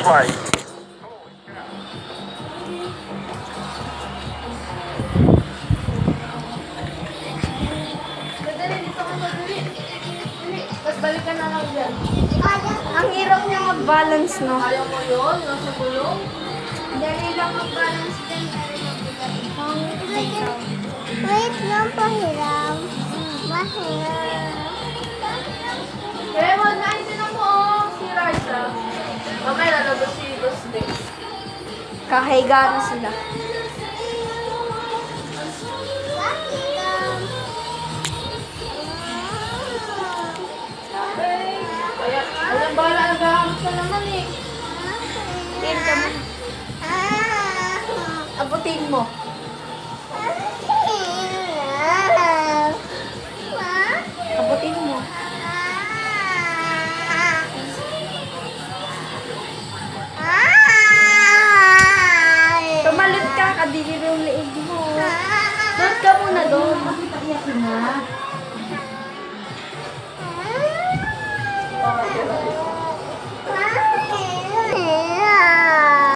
way. Madali, dito ka madali. Dali, tapos balikan na lang dyan. Ang hirap niya mag-balance, no? Ayaw mo yun? Nasa gulong? Dali lang mag-balance din. Wait lang, pahiram. Mahirap. Kaya wag na din mo, oh. Si Raisa. Mamaya lalabas si Gusti. Kahiga na sila. Kaya, alam bala, naghahamot ka naman eh. Tin ka mo. Abutin mo. Abutin mo. Tumalot ka, kadiri yung leeg mo. Doon ka muna doon. Bakit iyakin na?